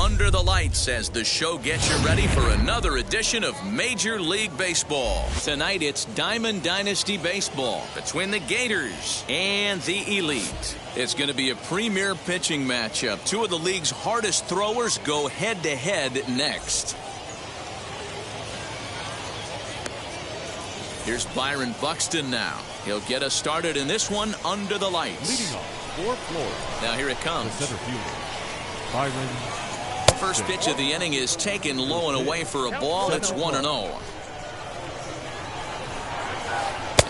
under the lights as the show gets you ready for another edition of Major League Baseball. Tonight it's Diamond Dynasty Baseball between the Gators and the Elite. It's going to be a premier pitching matchup. Two of the league's hardest throwers go head-to-head next. Here's Byron Buxton now. He'll get us started in this one under the lights. Leading off for Florida. Now here it comes. The center fielder, Byron. First pitch of the inning is taken low and away for a ball. It's 1-0.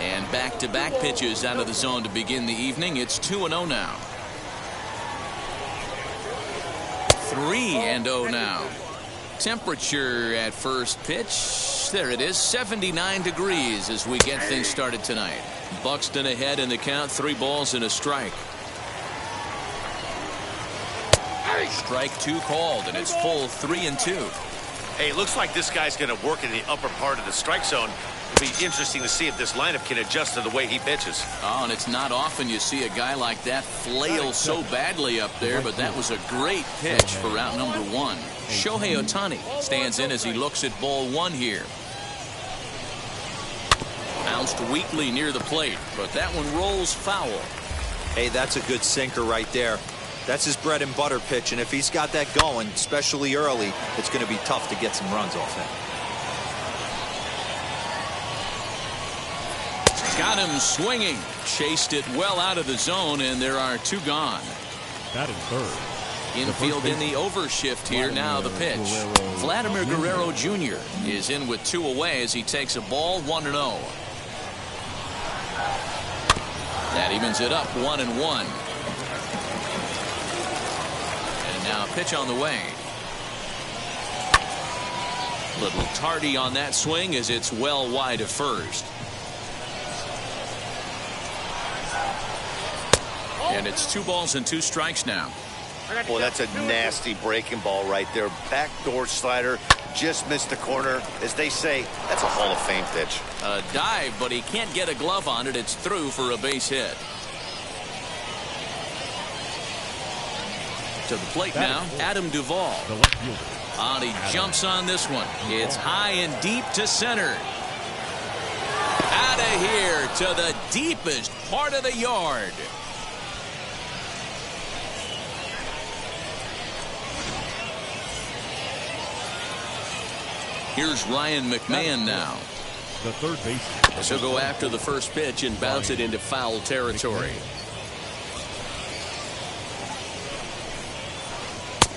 And back-to-back pitches out of the zone to begin the evening. It's 2-0 now. 3-0 now. Temperature at first pitch. There it is, 79 degrees as we get things started tonight. Buxton ahead in the count, 3 balls and a strike. Strike 2 called, and it's full 3-2. Hey, it looks like this guy's going to work in the upper part of the strike zone. It'll be interesting to see if this lineup can adjust to the way he pitches. Oh, and it's not often you see a guy like that flail so badly up there, but that was a great pitch for out number 1. Shohei Ohtani stands in as he looks at ball 1 here. Bounced weakly near the plate, but that one rolls foul. Hey, that's a good sinker right there. That's his bread and butter pitch, and if he's got that going, especially early, it's going to be tough to get some runs off him. Got him swinging. Chased it well out of the zone, and there are 2 gone. That is third. Infield in the overshift here. Now the pitch. Vladimir Guerrero Jr. is in with 2 away as he takes a ball. 1-0. That evens it up 1-1. And now a pitch on the way. Little tardy on that swing as it's well wide of first. And it's 2 balls and 2 strikes now. Boy, that's a nasty breaking ball right there. Backdoor slider, just missed the corner. As they say, that's a Hall of Fame pitch. A dive, but he can't get a glove on it. It's through for a base hit. To the plate now, Adam Duvall. The left fielder. And he jumps on this one. It's high and deep to center. Out of here to the deepest part of the yard. Here's Ryan McMahon now. The third baseman. She'll go after the first pitch and bounce it into foul territory.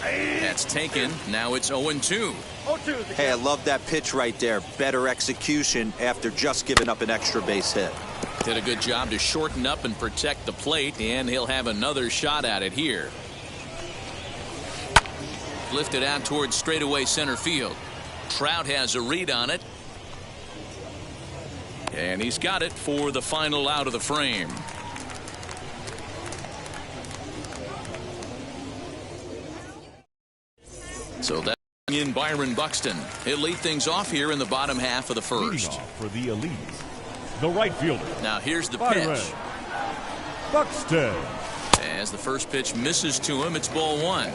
That's taken. Now it's 0-2. Hey, I love that pitch right there. Better execution after just giving up an extra base hit. Did a good job to shorten up and protect the plate, and he'll have another shot at it here. Lifted out towards straightaway center field. Trout has a read on it. And he's got it for the final out of the frame. So that's in Byron Buxton. He'll lead things off here in the bottom half of the first. Leading off for the Elite, the right fielder. Now here's the Byron pitch. Buxton. As the first pitch misses to him, it's ball 1.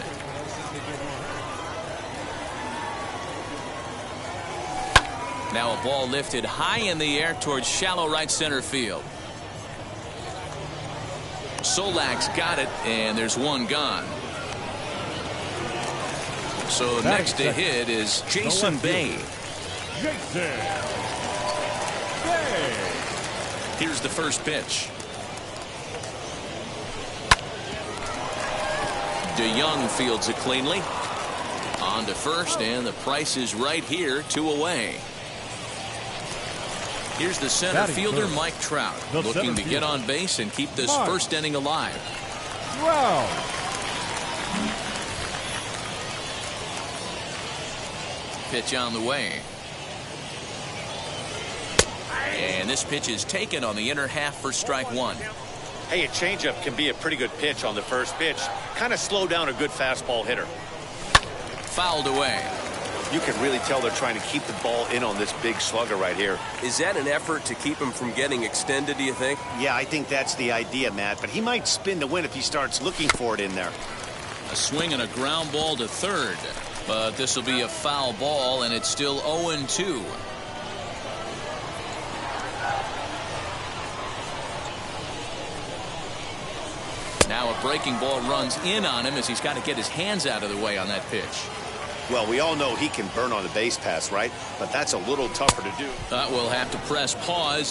Now a ball lifted high in the air towards shallow right center field. Solak's got it, and there's 1 gone. So next to hit is Jason Bay. Jason Bay. Here's the first pitch. DeYoung fields it cleanly. On to first, and the price is right here, 2 away. Here's the center fielder, Mike Trout, looking to get on base and keep this first inning alive. Wow. Pitch on the way. And this pitch is taken on the inner half for strike 1. Hey, a changeup can be a pretty good pitch on the first pitch. Kind of slow down a good fastball hitter. Fouled away. You can really tell they're trying to keep the ball in on this big slugger right here. Is that an effort to keep him from getting extended, do you think? Yeah, I think that's the idea, Matt. But he might spin the win if he starts looking for it in there. A swing and a ground ball to third. But this will be a foul ball, and it's still 0-2. Now a breaking ball runs in on him as he's got to get his hands out of the way on that pitch. Well, we all know he can burn on the base pass, right? But that's a little tougher to do. We'll have to press pause.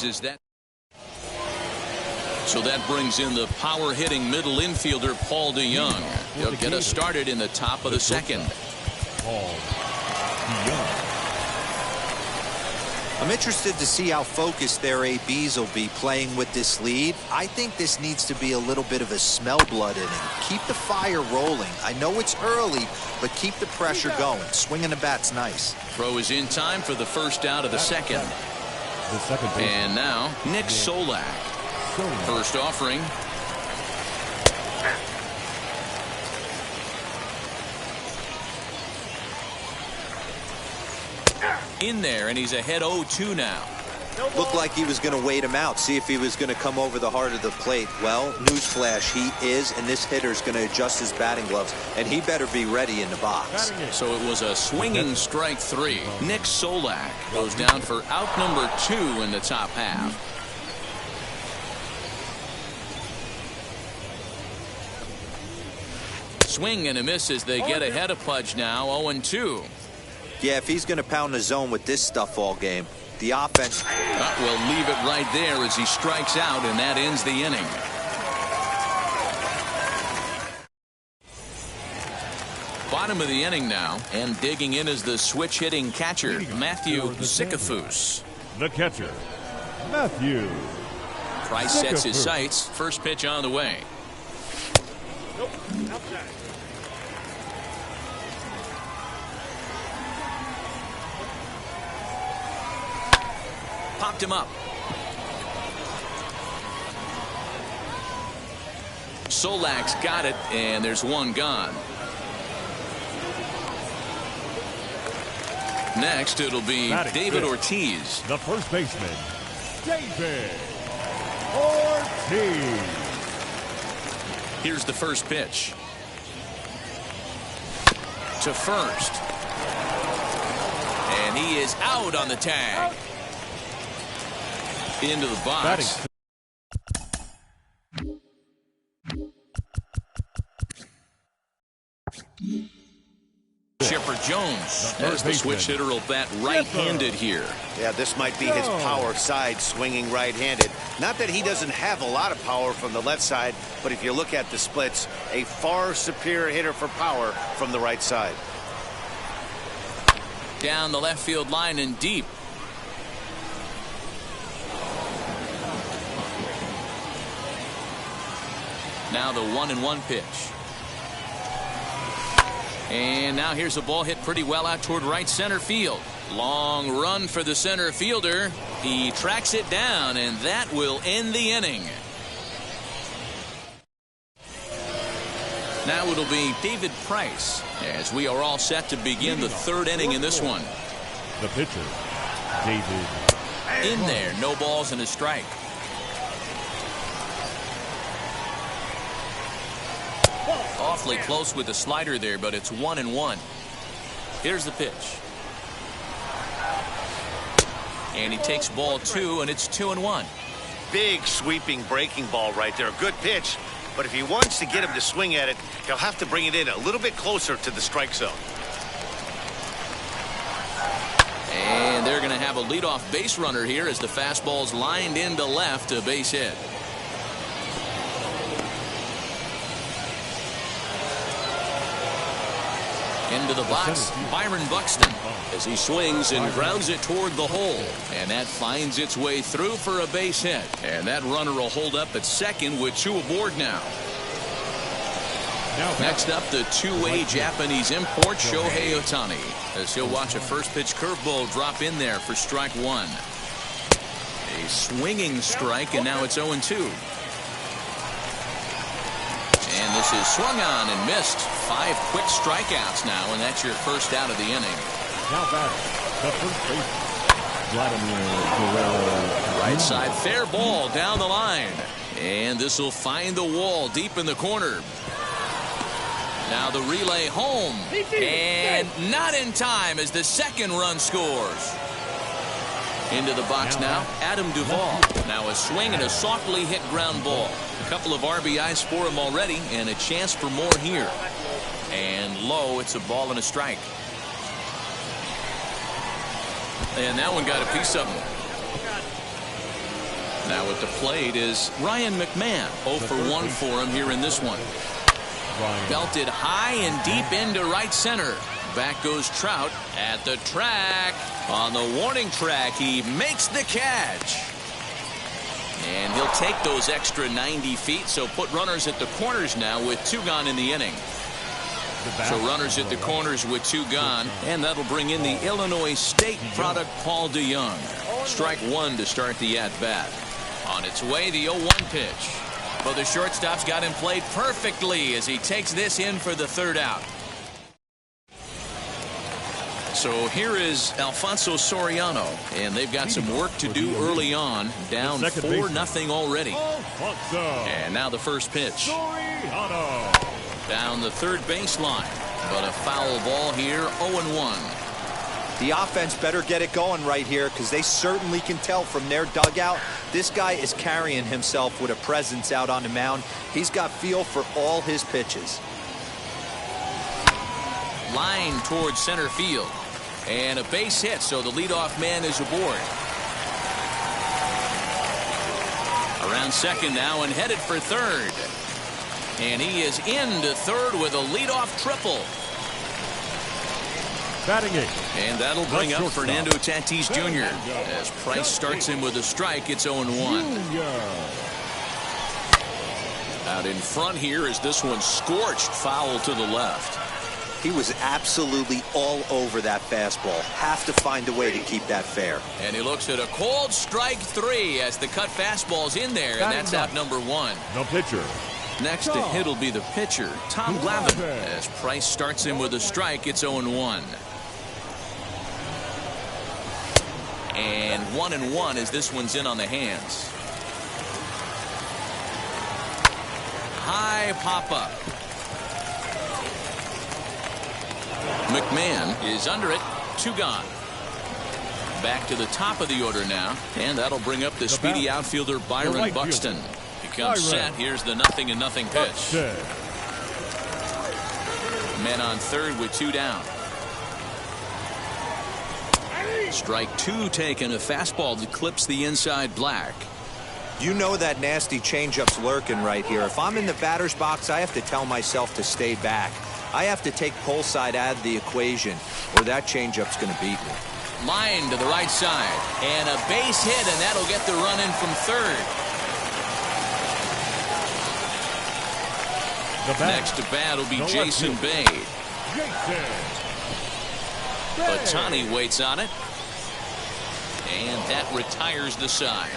So that brings in the power-hitting middle infielder, Paul DeYoung. He'll get us started in the top of the second. Paul DeYoung. I'm interested to see how focused their ABs will be playing with this lead. I think this needs to be a little bit of a smell blood inning. Keep the fire rolling. I know it's early, but keep the pressure going. Swinging the bat's nice. Throw is in time for the first out of the second. The second baseman. And now, Nick Solak. First offering. In there, and he's ahead 0-2 now. Looked like he was going to wait him out, see if he was going to come over the heart of the plate. Well, newsflash, he is, and this hitter's going to adjust his batting gloves, and he better be ready in the box. So it was a swinging strike 3. Nick Solak goes down for out number 2 in the top half. Swing and a miss as they get ahead of Pudge now, 0-2. Yeah, if he's going to pound the zone with this stuff all game, the offense will leave it right there as he strikes out, and that ends the inning. Bottom of the inning now, and digging in is the switch-hitting catcher, Matthew Sikafus. The catcher, Matthew. Price sets his sights. First pitch on the way. Popped him up. Solak's got it, and there's one gone. Next, it'll be David Ortiz. The first baseman, David Ortiz. Here's the first pitch. To first. And he is out on the tag. Into the box. Chipper Jones, as the switch hitter, will bat right-handed here. Yeah, this might be his power side, swinging right-handed. Not that he doesn't have a lot of power from the left side, but if you look at the splits, a far superior hitter for power from the right side. Down the left field line and deep. Now the 1-1 pitch. And now here's a ball hit pretty well out toward right center field. Long run for the center fielder. He tracks it down, and that will end the inning. Now it'll be David Price as we are all set to begin the third inning in this one. The pitcher, David. In there, no balls and a strike. Awfully close with the slider there, but it's 1-1. Here's the pitch. And he takes ball 2, and it's 2-1. Big sweeping breaking ball right there. A good pitch. But if he wants to get him to swing at it, he'll have to bring it in a little bit closer to the strike zone. And they're going to have a leadoff base runner here as the fastball's lined into left, a base hit. Into the box, Byron Buxton, as he swings and grounds it toward the hole. And that finds its way through for a base hit. And that runner will hold up at second with 2 aboard now. Next up, the two-way Japanese import, Shohei Ohtani, as he'll watch a first-pitch curveball drop in there for strike 1. A swinging strike, and now it's 0-2. And this is swung on and missed. 5 quick strikeouts now, and that's your first out of the inning. Now batting, the first baseman, Vladimir Guerrero. Right side, fair ball down the line. And this will find the wall deep in the corner. Now the relay home. And not in time as the second run scores. Into the box now, Adam Duvall. Now a swing and a softly hit ground ball. A couple of RBIs for him already, and a chance for more here. And low, it's a ball and a strike. And that one got a piece of him. Now at the plate is Ryan McMahon. 0 for 1 for him here in this one. Belted high and deep into right center. Back goes Trout at the track. On the warning track, he makes the catch. And he'll take those extra 90 feet, so put runners at the corners now with 2 gone in the inning. So runners at the corners with 2 gone, and that'll bring in the Illinois State product, Paul DeYoung. Strike 1 to start the at-bat. On its way, the 0-1 pitch. Well, the shortstop's got him played perfectly as he takes this in for the 3rd out. So here is Alfonso Soriano, and they've got some work to do early on, down 4-0 already. And now the first pitch. Down the 3rd baseline, but a foul ball here, 0-1. The offense better get it going right here, because they certainly can tell from their dugout this guy is carrying himself with a presence out on the mound. He's got feel for all his pitches. Line towards center field. And a base hit, so the leadoff man is aboard. Around second now and headed for 3rd. And he is into 3rd with a leadoff triple. Batting 8. And that'll bring up Fernando Tatis Jr. As Price starts him with a strike, it's 0-1. Out in front here is this one scorched foul to the left. He was absolutely all over that fastball. Have to find a way to keep that fair. And he looks at a cold strike 3 as the cut fastball's in there, and that's out number 1. No pitcher. Next to hit will be the pitcher, Tom Glavine. As Price starts him with a strike, it's 0-1. And 1-1 as this one's in on the hands. High pop-up. McMahon is under it. 2 gone. Back to the top of the order now, and that'll bring up the speedy outfielder Byron Buxton. He comes set. Here's the 0-0 pitch. Men on 3rd with 2 down. Strike 2 taken. A fastball that clips the inside black. You know that nasty changeup's lurking right here. If I'm in the batter's box, I have to tell myself to stay back. I have to take pull side out of the equation, or that changeup's going to beat me. Line to the right side, and a base hit, and that'll get the run in from 3rd. Next to bat will be Jason Bay. Ohtani waits on it, and that retires the side.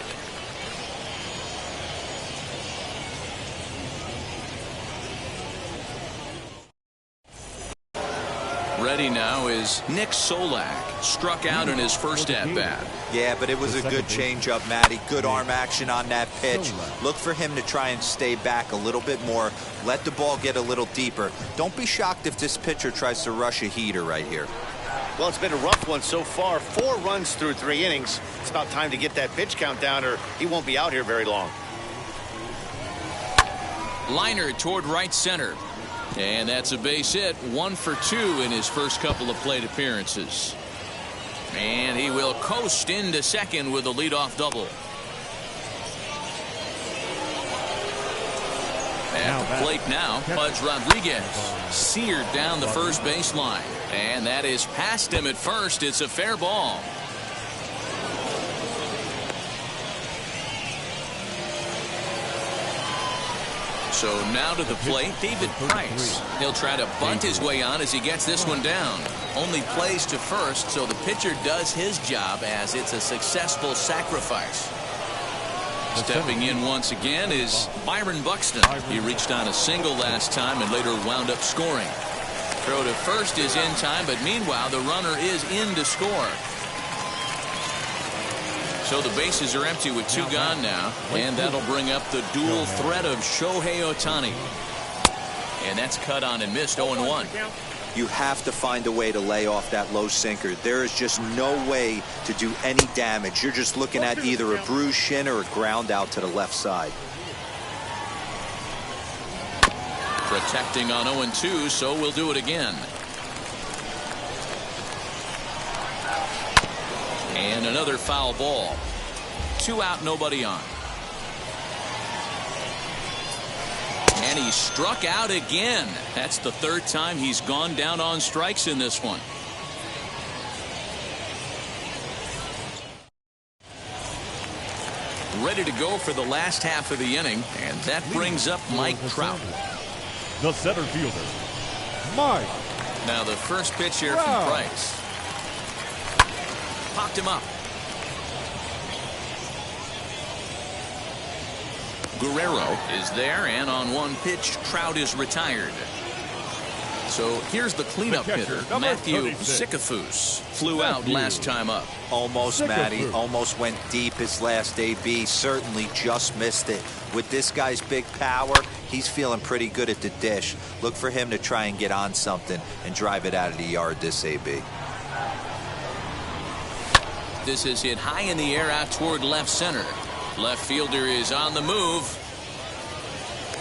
Ready now is Nick Solak. Struck out in his first at-bat. Yeah, but it was a good changeup, Matty. Good arm action on that pitch. Look for him to try and stay back a little bit more. Let the ball get a little deeper. Don't be shocked if this pitcher tries to rush a heater right here. Well, it's been a rough one so far. 4 runs through 3 innings. It's about time to get that pitch count down, or he won't be out here very long. Liner toward right center. And that's a base hit. 1 for 2 in his first couple of plate appearances. And he will coast into second with a leadoff double. At the plate now, Pudge Rodriguez. Seared down the first baseline. And that is past him at first. It's a fair ball. So now to the plate, David Price. He'll try to bunt his way on as he gets this one down. Only plays to first, so the pitcher does his job as it's a successful sacrifice. Stepping in once again is Byron Buxton. He reached on a single last time and later wound up scoring. Throw to first is in time, but meanwhile the runner is in to score. So the bases are empty with 2 gone now, and that'll bring up the dual threat of Shohei Ohtani. And that's cut on and missed. 0-1. You have to find a way to lay off that low sinker. There is just no way to do any damage. You're just looking at either a bruised shin or a ground out to the left side. Protecting on 0-2, so we'll do it again. And another foul ball. 2 out, nobody on. And he struck out again. That's the 3rd time he's gone down on strikes in this one. Ready to go for the last half of the inning, and that brings up Mike Trout. The center fielder, Mike. Now the first pitch here from Price. Popped him up. Guerrero is there, and on 1 pitch, Trout is retired. So here's the cleanup hitter, Matthew Sikafus. Flew out last time up. Almost, Matty. Almost went deep his last AB. Certainly just missed it. With this guy's big power, he's feeling pretty good at the dish. Look for him to try and get on something and drive it out of the yard this AB. This is hit high in the air out toward left center. Left fielder is on the move.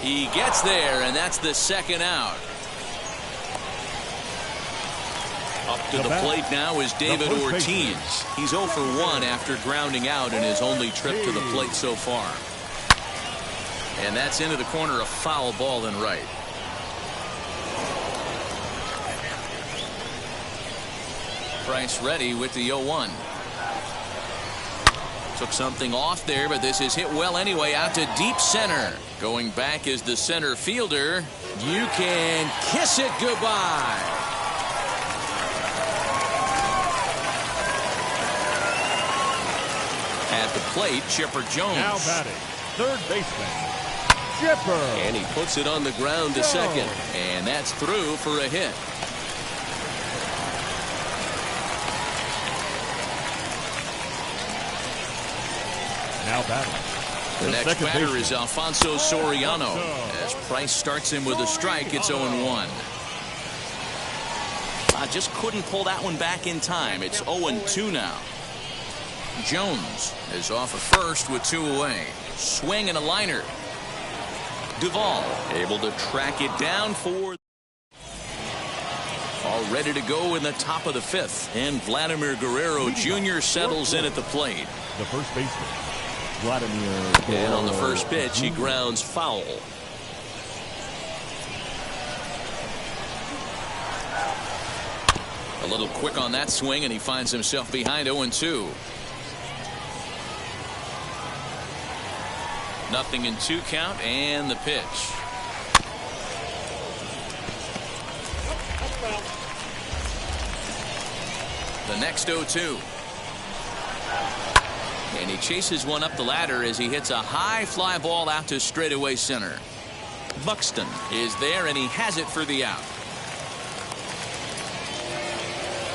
He gets there, and that's the 2nd out. Up to the plate now is David Ortiz. He's 0 for 1 after grounding out in his only trip to the plate so far. And that's into the corner, a foul ball and right. Price ready with the 0-1. Took something off there, but this is hit well anyway, out to deep center. Going back is the center fielder. You can kiss it goodbye. At the plate, Chipper Jones. Now batting, 3rd baseman, Chipper. And he puts it on the ground to second. And that's through for a hit. Now batting. The next batter is Alfonso Soriano. As Price starts him with a strike, it's 0-1. Just couldn't pull that one back in time. It's 0-2 now. Jones is off of first with 2 away. Swing and a liner. Duvall able to track it down for. All ready to go in the top of the 5th. And Vladimir Guerrero Jr. settles in at the plate. The first baseman, Vladimir Guerrero. And on the first pitch, he grounds foul. A little quick on that swing, and he finds himself behind 0-2. Nothing in 2 count, and the pitch. The next 0-2. And he chases one up the ladder as he hits a high fly ball out to straightaway center. Buxton is there, and he has it for the out.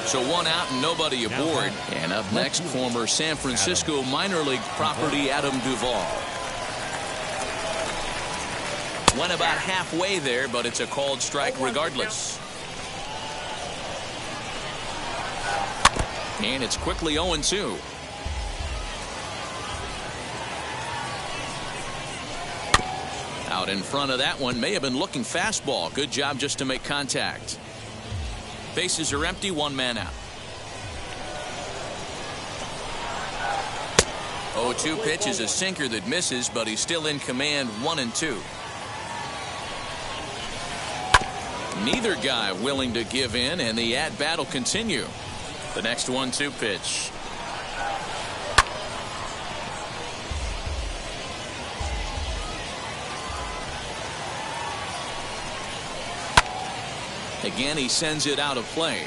So 1 out and nobody aboard. And up next, former San Francisco minor league property Adam Duvall. Went about halfway there, but it's a called strike regardless. And it's quickly 0-2. Out in front of that one, may have been looking fastball. Good job just to make contact. Bases are empty, 1 man out. 0-2 pitch is a sinker that misses, but he's still in command. 1-2. Neither guy willing to give in, and the at-bat will continue. The next 1-2 pitch. Again, he sends it out of play.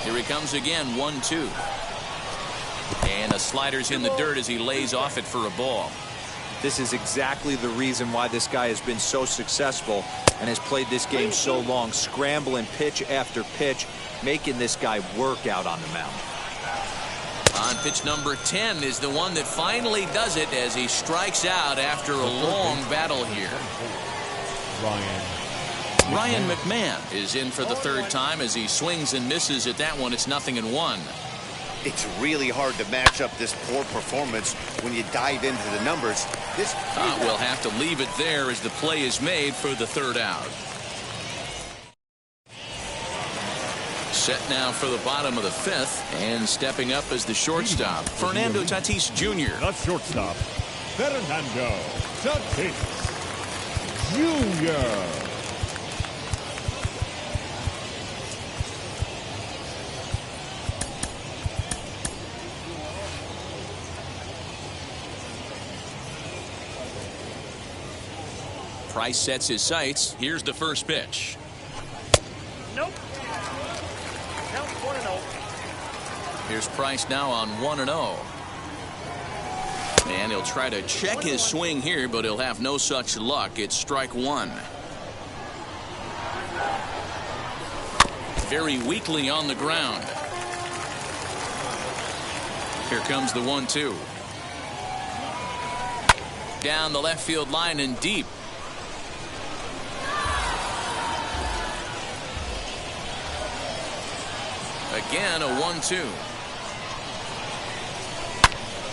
Here he comes again, 1-2. And a slider's in the dirt as he lays off it for a ball. This is exactly the reason why this guy has been so successful and has played this game so long, scrambling pitch after pitch, making this guy work out on the mound. On pitch number 10 is the one that finally does it as he strikes out after a long battle here. Ryan McMahon is in for the third time as he swings and misses at that one. It's 0-1. It's really hard to match up this poor performance when you dive into the numbers. We'll have to leave it there as the play is made for the third out. Set now for the bottom of the fifth, and stepping up as the shortstop, Fernando Tatis Jr. The shortstop, Fernando Tatis Jr. Price sets his sights. Here's the first pitch. Nope. Count 1-0. Here's Price now on 1-0. And he'll try to check his swing here, but he'll have no such luck. It's strike one. Very weakly on the ground. Here comes the 1-2. Down the left field line and deep. Again, a 1-2.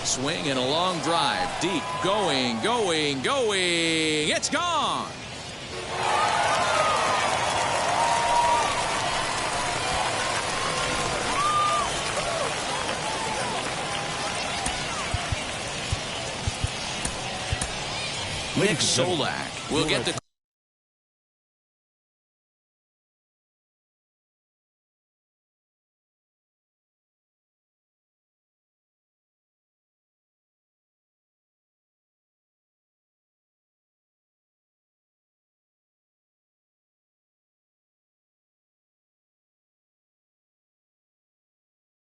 Swing and a long drive. Deep. Going. It's gone. Nick Solak will get the...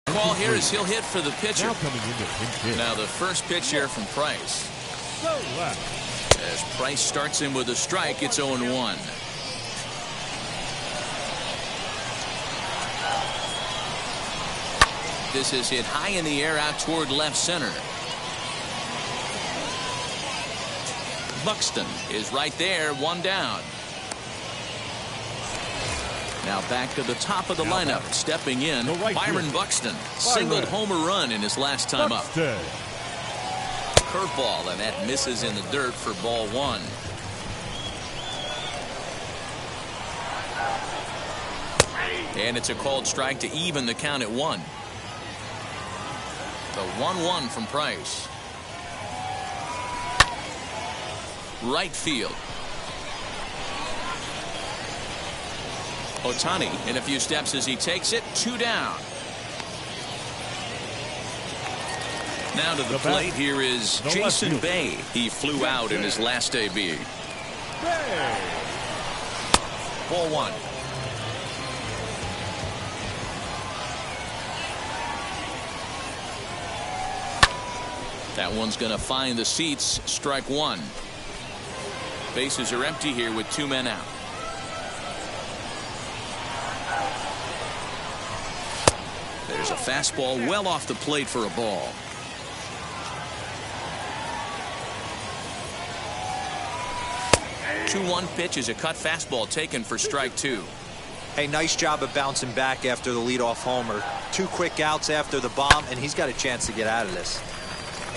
Ball here is he'll hit for the pitcher. Now coming into pinch hit. Now the first pitch here from Price. As Price starts in with a strike, it's 0-1. This is hit high in the air out toward left center. Buxton is right there, one down. Now back to the top of the lineup, stepping in, Byron Buxton. Singled homer run in his last time up. Curveball, and that misses in the dirt for ball one. And it's a called strike to even the count at 1. The 1-1 from Price. Right field. Ohtani in a few steps as he takes it. 2 down. Now to the plate here is Jason Bay. He flew out in his last AB. Ball 1. That one's going to find the seats. Strike 1. Bases are empty here with 2 men out. There's a fastball well off the plate for a ball. 2-1 pitch is a cut fastball taken for strike 2. Hey, nice job of bouncing back after the leadoff homer. 2 quick outs after the bomb, and he's got a chance to get out of this.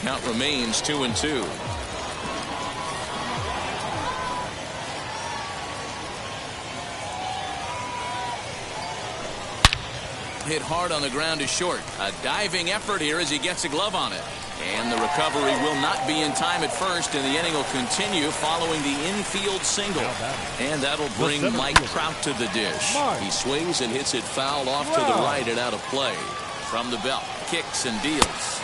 Count remains 2-2. Hit hard on the ground is short. A diving effort here as he gets a glove on it. And the recovery will not be in time at first, and the inning will continue following the infield single. And that'll bring Mike Trout to the dish. He swings and hits it foul off to the right and out of play. From the belt, kicks and deals.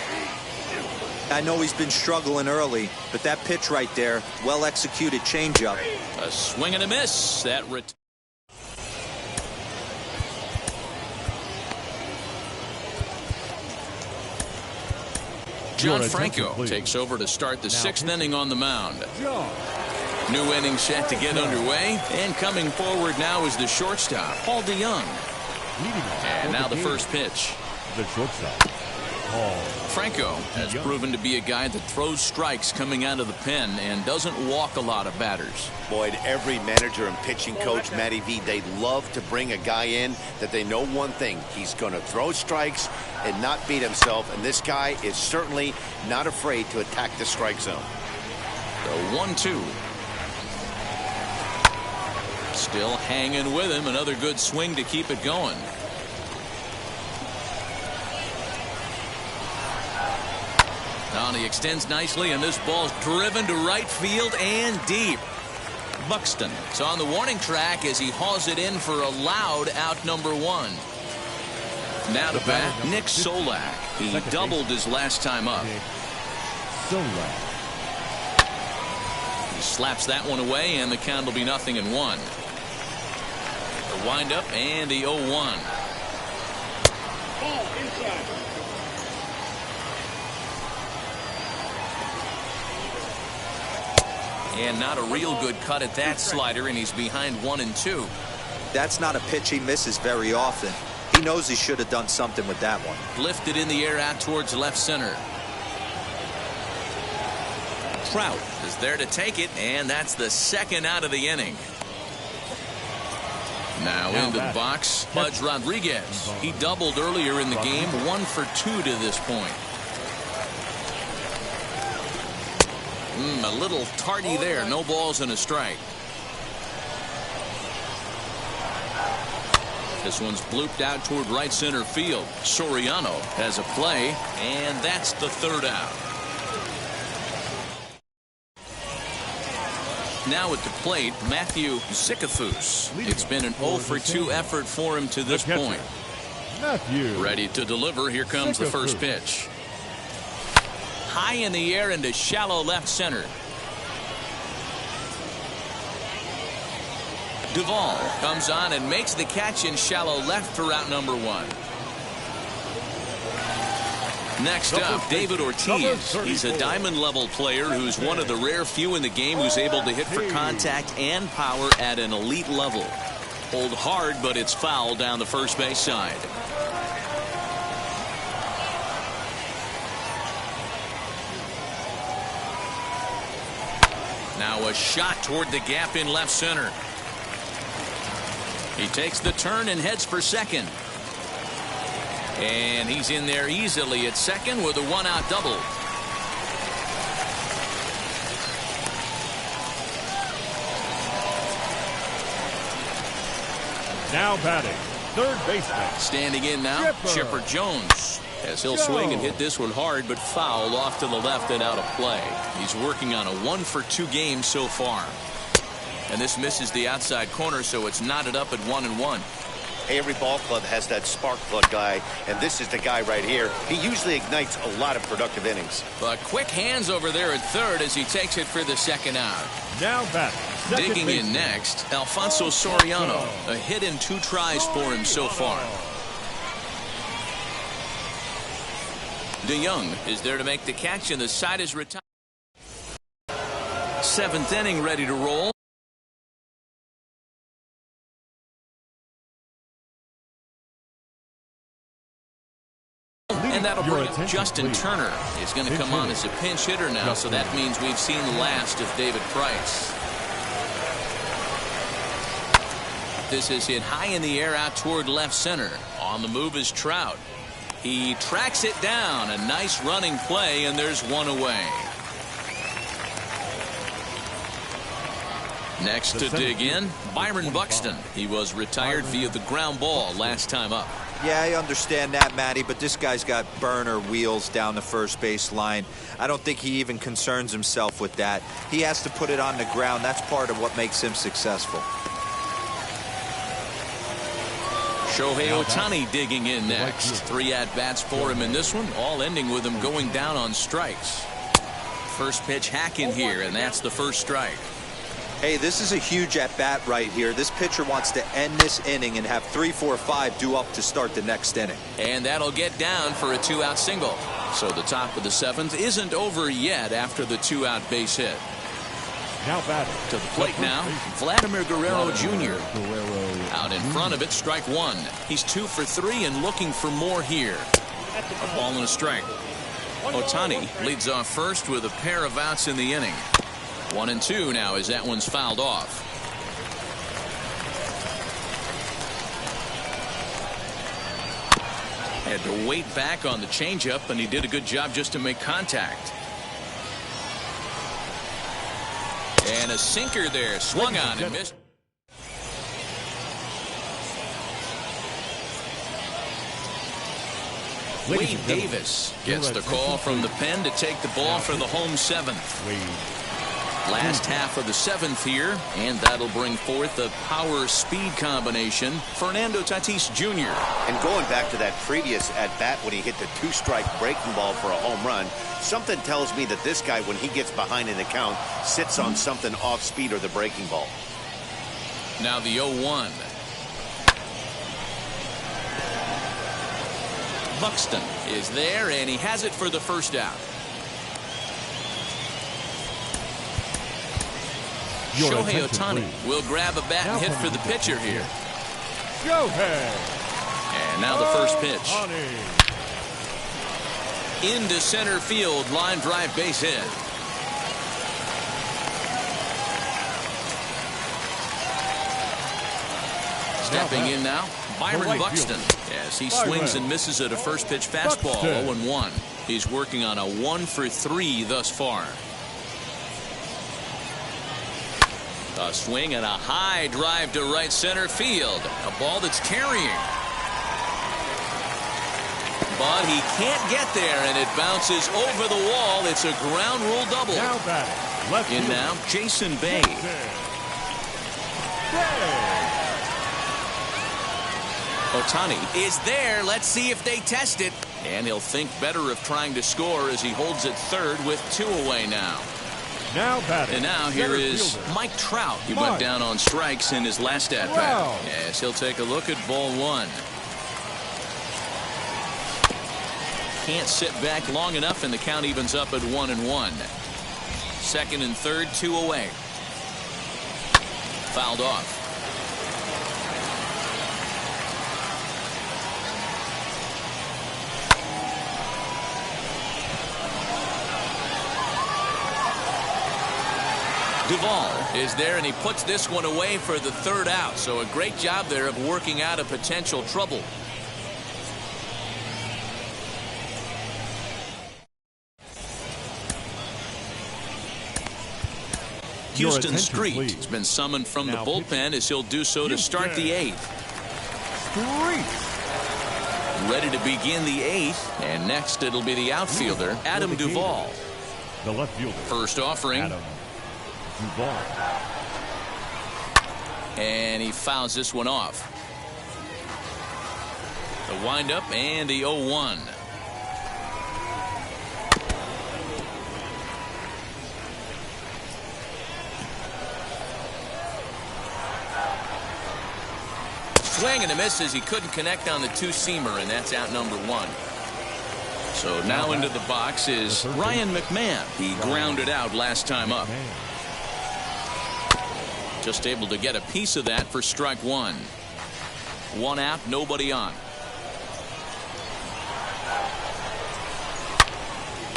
I know he's been struggling early, but that pitch right there, well-executed changeup. A swing and a miss. That John Franco takes over to start the 6th inning on the mound. New inning set to get underway, and coming forward now is the shortstop, Paul DeYoung. And now the first pitch. The shortstop, Ball. Franco has proven to be a guy that throws strikes coming out of the pen and doesn't walk a lot of batters. Boyd, every manager and pitching coach, Matty V, they love to bring a guy in that they know one thing. He's going to throw strikes and not beat himself, and this guy is certainly not afraid to attack the strike zone. The 1-2. Still hanging with him. Another good swing to keep it going. Now he extends nicely, and this ball's driven to right field and deep. Buxton is on the warning track as he hauls it in for a loud out number 1. Now to bat, Nick Solak. He doubled his last time up. He slaps that one away, and the count will be 0-1. The windup and the 0-1. Ball inside. And not a real good cut at that slider, and he's behind 1-2. That's not a pitch he misses very often. He knows he should have done something with that one. Lifted in the air out towards left center. Trout is there to take it, and that's the second out of the inning. Now into the box, Pudge Rodriguez. He doubled earlier in the game, 1 for 2 to this point. A little tardy there. No balls and a strike. This one's blooped out toward right center field. Soriano has a play, and that's the third out. Now at the plate, Matthew Zickafoose. It's been an 0 for 2 effort for him to this point. Ready to deliver. Here comes the first pitch. High in the air into shallow left center. Duvall comes on and makes the catch in shallow left for out number 1. Next up, David Ortiz. He's a diamond-level player who's one of the rare few in the game who's able to hit for contact and power at an elite level. Hold hard, but it's foul down the first base side. Now a shot toward the gap in left center. He takes the turn and heads for second. And he's in there easily at second with a 1-out double. Now batting, third baseman. Standing in now, Chipper Jones. As he'll swing and hit this one hard, but foul off to the left and out of play. He's working on a 1 for 2 game so far. And this misses the outside corner, so it's knotted up at 1-1. Every ball club has that spark plug guy, and this is the guy right here. He usually ignites a lot of productive innings. But quick hands over there at third as he takes it for the second out. Now batting, digging in next, Alfonso Soriano. A hit in 2 tries for him so far. DeYoung is there to make the catch, and the side is retired. 7th inning, ready to roll. And that'll bring Justin Turner is going to come on as a pinch hitter now, so that means we've seen the last of David Price. This is hit high in the air out toward left center. On the move is Trout. He tracks it down. A nice running play, and there's one away. Next to dig in, Byron Buxton. He was retired via the ground ball last time up. Yeah, I understand that, Matty, but this guy's got burner wheels down the first base line. I don't think he even concerns himself with that. He has to put it on the ground. That's part of what makes him successful. Shohei Ohtani digging in next. 3 at-bats for him in this one, all ending with him going down on strikes. First pitch hack in here, and that's the first strike. Hey, this is a huge at-bat right here. This pitcher wants to end this inning and have 3, 4, 5 due up to start the next inning. And that'll get down for a 2-out single. So the top of the 7th isn't over yet after the 2-out base hit. Now batting. To the plate now, Vladimir Guerrero Jr. Out in front of it, strike 1. He's 2 for 3 and looking for more here. A ball and a strike. Ohtani leads off first with a pair of outs in the inning. 1-2 now as that one's fouled off. Had to wait back on the changeup, and he did a good job just to make contact. And a sinker there, swung on and missed. Wade Davis gets the call from the pen to take the ball for the home seventh. Last half of the seventh here, and that'll bring forth a power-speed combination. Fernando Tatis Jr. And going back to that previous at-bat when he hit the two-strike breaking ball for a home run, something tells me that this guy, when he gets behind in the count, sits on something off-speed or the breaking ball. Now the 0-1. Buxton is there, and he has it for the first out. Shohei Ohtani will grab a bat and hit for the pitcher here. Shohei. And now the first pitch. Into center field, line drive, base hit. Stepping in now, Byron Buxton, as he swings and misses at a first pitch fastball. 0-1. He's working on a 1-for-3 thus far. A swing and a high drive to right center field. A ball that's carrying. But he can't get there, and it bounces over the wall. It's a ground rule double. Now batting, left in field. now, Jason Bay. Ohtani is there. Let's see if they test it. And he'll think better of trying to score as he holds it third with 2 away now. Now batting. And now here is fielder. Mike Trout. He went down on strikes in his last at bat. Yes, he'll take a look at ball one. Can't sit back long enough, and the count evens up at 1-1. Second and third, 2 away. Fouled off. Duvall is there, and he puts this one away for the third out. So a great job there of working out a potential trouble. Houston Street has been summoned from the bullpen as he'll do so to start the 8th. Ready to begin the 8th, and next it'll be the outfielder, Adam Duvall. The left fielder. First offering. Adam Duvall. And he fouls this one off. The windup and the 0-1. Swing and a miss as he couldn't connect on the two-seamer, and that's out number 1. So now into the box is Ryan McMahon. He grounded out last time up. Just able to get a piece of that for strike 1. 1 out, nobody on.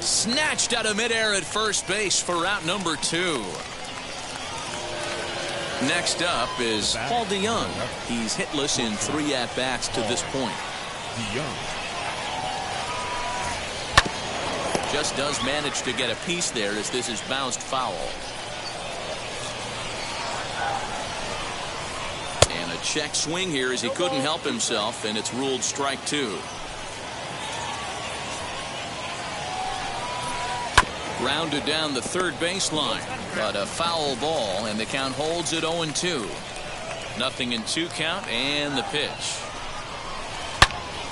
Snatched out of midair at first base for out number 2. Next up is Paul DeYoung. He's hitless in 3 at-bats to this point. Just does manage to get a piece there as this is bounced foul. And a check swing here as he couldn't help himself, and it's ruled strike 2. Grounded down the third baseline, but a foul ball, and the count holds at 0-2. 0-2 count, and the pitch.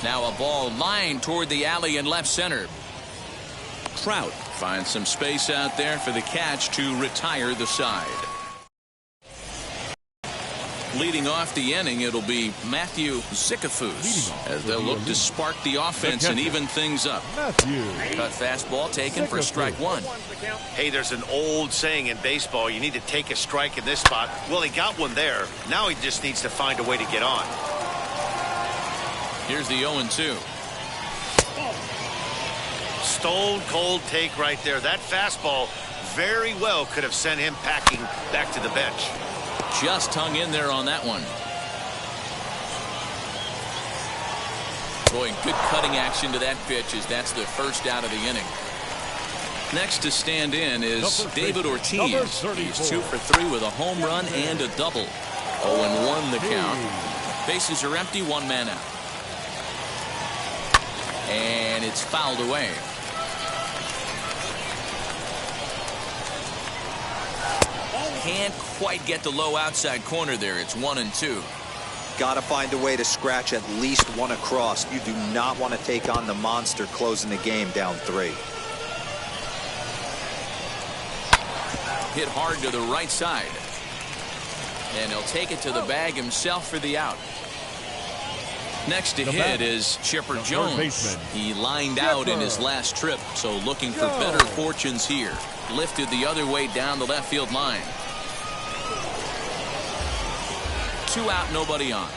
Now a ball lined toward the alley in left center. Trout finds some space out there for the catch to retire the side. Leading off the inning, it'll be Matthew Zicafus as they'll look to spark the offense and even things up. Cut fastball taken for strike 1. Hey, there's an old saying in baseball, you need to take a strike in this spot. Well, he got one there. Now he just needs to find a way to get on. Here's the 0-2. stone cold take right there. That fastball very well could have sent him packing back to the bench. Just hung in there on that one. Boy, good cutting action to that pitch as that's the first out of the inning. Next to stand in is David Ortiz. He's 2 for 3 with a home run and a double. 0-1 the count. Bases are empty, 1 man out. And it's fouled away. Can't quite get the low outside corner there. It's 1-2. Got to find a way to scratch at least one across. You do not want to take on the monster closing the game down 3. Hit hard to the right side. And he'll take it to the bag himself for the out. Next to hit is Chipper Jones. He lined out in his last trip, so looking for better fortunes here. Lifted the other way down the left field line. 2 out, nobody on.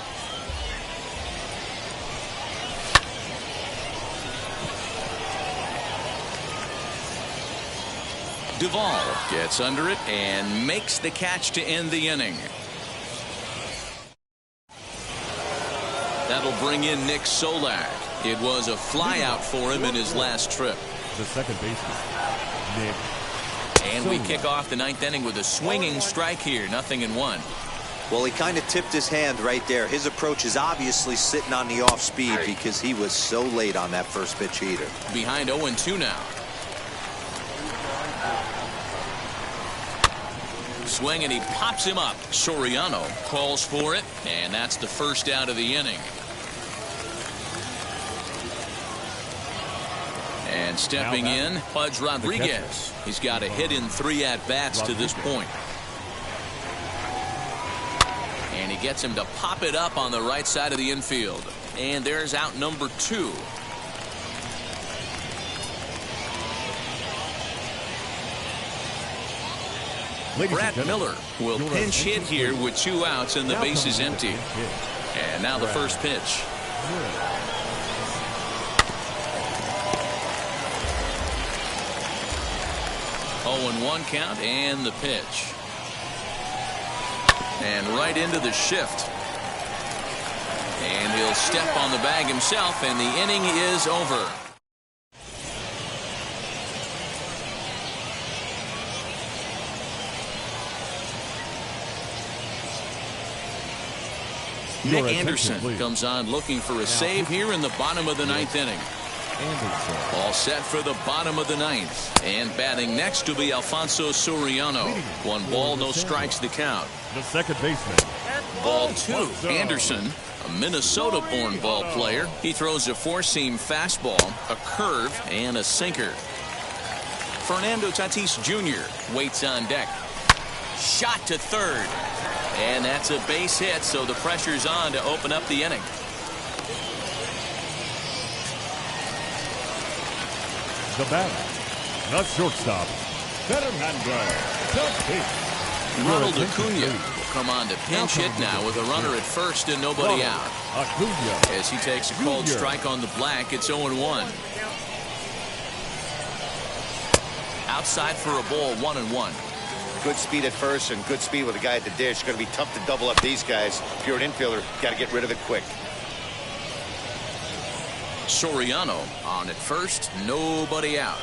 Duvall gets under it and makes the catch to end the inning. That'll bring in Nick Solak. It was a flyout for him in his last trip. The second baseman, Nick. And we kick off the 9th inning with a swinging strike here. 0-1. Well, he kind of tipped his hand right there. His approach is obviously sitting on the off speed because he was so late on that first pitch heater. Behind 0-2 now. Swing and he pops him up. Soriano calls for it, and that's the first out of the inning. And stepping in, Pudge Rodriguez. He's got a hit in 3 at-bats to this point. And he gets him to pop it up on the right side of the infield. And there's out number 2. Brett Miller will pinch hit here with 2 outs and the base is empty. And now the first pitch. Oh, 1 count and the pitch. And right into the shift. And he'll step on the bag himself, and the inning is over. Nick Anderson comes on looking for a save here in the bottom of the 9th inning. All set for the bottom of the 9th. And batting next to be Alfonso Soriano. 1 ball, no strikes the count. The second baseman. Ball 2. Anderson, a Minnesota-born ball player. He throws a 4-seam fastball, a curve, and a sinker. Fernando Tatis Jr. waits on deck. Shot to third. And that's a base hit, so the pressure's on to open up the inning. The batter, the shortstop, Fernando Tatis. Ronald Acuna will come on to pinch hit now with a runner at first and nobody out. Acuna. As he takes a cold strike on the black, it's 0-1. Outside for a ball, 1-1. Good speed at first and good speed with a guy at the dish. Going to be tough to double up these guys. If you're an infielder, got to get rid of it quick. Soriano on at first, nobody out.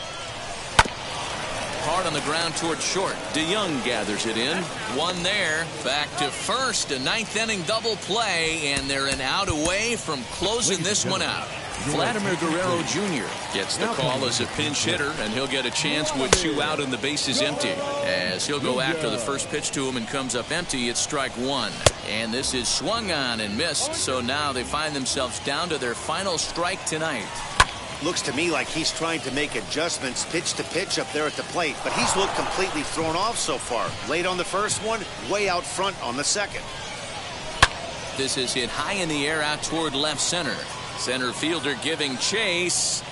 Hard on the ground toward short. DeYoung gathers it in. 1 there. Back to first. A 9th inning double play, and they're an out away from closing this one out. Vladimir Guerrero Jr. gets the call as a pinch hitter, and he'll get a chance with 2 out and the base is empty. As he'll go after the first pitch to him and comes up empty, it's strike 1. And this is swung on and missed, so now they find themselves down to their final strike tonight. Looks to me like he's trying to make adjustments pitch to pitch up there at the plate, but he's looked completely thrown off so far. Late on the first one, way out front on the second. This is hit high in the air out toward left center. Center fielder giving chase.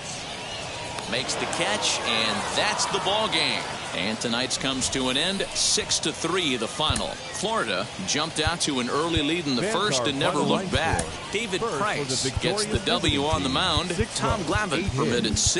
Makes the catch, and that's the ball game. And tonight's comes to an end. 6-3 the final. Florida jumped out to an early lead in the first and never looked back. David Price gets the W on the mound. Tom Glavine permitted 6